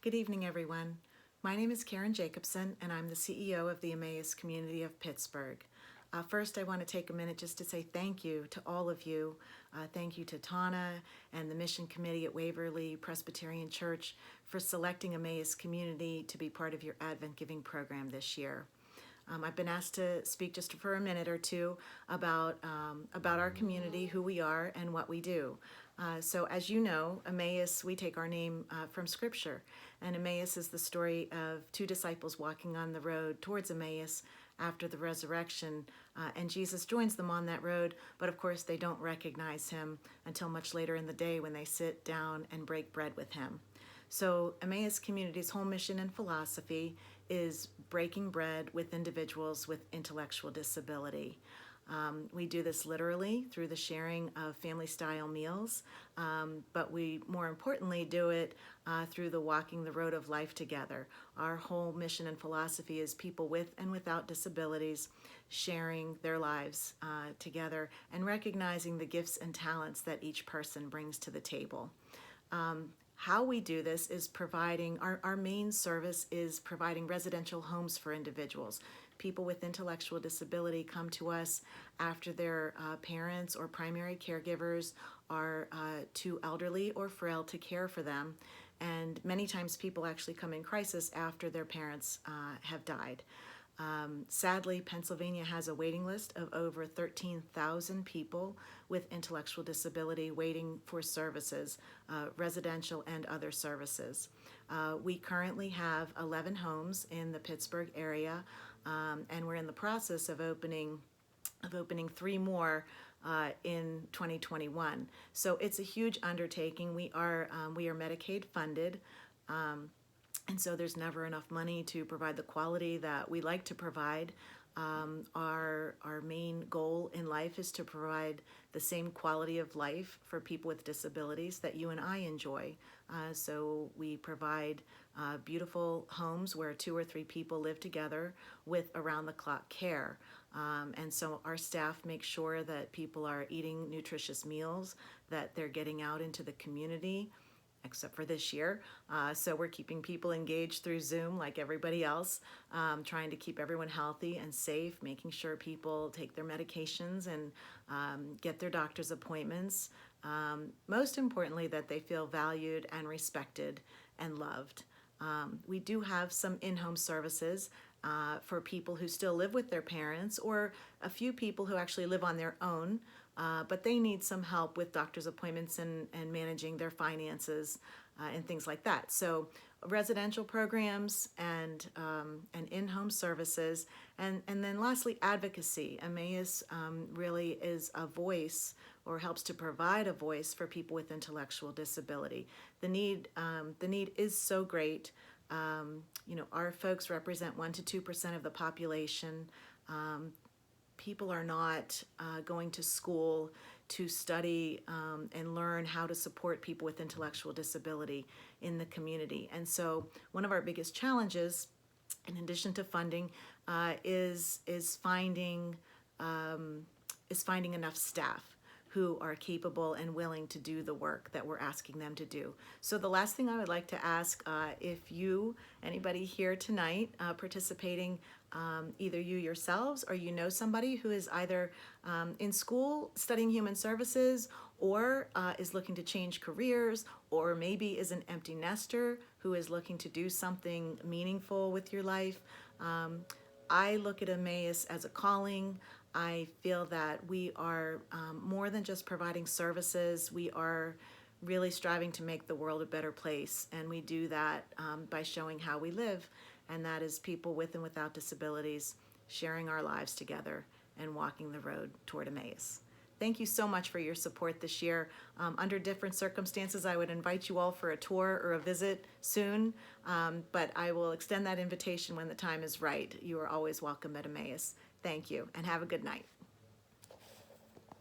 Good evening, everyone. My name is Karen Jacobson, and I'm the CEO of the Emmaus Community of Pittsburgh. First, I want to take a minute just to say thank you to all of you. Thank you to Tana and the Mission Committee at Waverly Presbyterian Church for selecting Emmaus Community to be part of your Advent Giving program this year. I've been asked to speak just for a minute or two about our community, who we are, and what we do. So as you know, Emmaus, we take our name from Scripture. And Emmaus is the story of two disciples walking on the road towards Emmaus after the resurrection. And Jesus joins them on that road, but of course they don't recognize him until much later in the day when they sit down and break bread with him. So Emmaus Community's whole mission and philosophy is breaking bread with individuals with intellectual disability. We do this literally through the sharing of family-style meals, but we more importantly do it through the walking the road of life together. Our whole mission and philosophy is people with and without disabilities sharing their lives together and recognizing the gifts and talents that each person brings to the table. How we do this is providing, our main service is providing residential homes for individuals. People with intellectual disability come to us after their parents or primary caregivers are too elderly or frail to care for them. And many times people actually come in crisis after their parents have died. Sadly, Pennsylvania has a waiting list of over 13,000 people with intellectual disability waiting for services, residential and other services. We currently have 11 homes in the Pittsburgh area, and we're in the process of opening 3 more in 2021. So it's a huge undertaking. We are Medicaid funded. And so there's never enough money to provide the quality that we like to provide. Our main goal in life is to provide the same quality of life for people with disabilities that you and I enjoy. So we provide beautiful homes where 2 or 3 people live together with around-the-clock care. And so our staff makes sure that people are eating nutritious meals, that they're getting out into the community, except for this year. So we're keeping people engaged through Zoom like everybody else, trying to keep everyone healthy and safe, making sure people take their medications and get their doctor's appointments. Most importantly, that they feel valued and respected and loved. We do have some in-home services for people who still live with their parents, or a few people who actually live on their own, but they need some help with doctor's appointments and managing their finances and things like that. So residential programs and in-home services, and then lastly, advocacy. Emmaus really is a voice, or helps to provide a voice for people with intellectual disability. The need is so great. You know, our folks represent 1 to 2% of the population. People are not going to school to study and learn how to support people with intellectual disability in the community. And so one of our biggest challenges, in addition to funding, is finding enough staff who are capable and willing to do the work that we're asking them to do. So the last thing I would like to ask, if anybody here tonight participating, either you yourselves or you know somebody who is either in school studying human services, or is looking to change careers, or maybe is an empty nester who is looking to do something meaningful with your life, I look at Emmaus as a calling. I feel that we are more than just providing services. We are really striving to make the world a better place, and we do that by showing how we live, and that is people with and without disabilities sharing our lives together and walking the road toward Emmaus. Thank you so much for your support this year. Under different circumstances, I would invite you all for a tour or a visit soon, but I will extend that invitation when the time is right. You are always welcome at Emmaus. Thank you, and have a good night.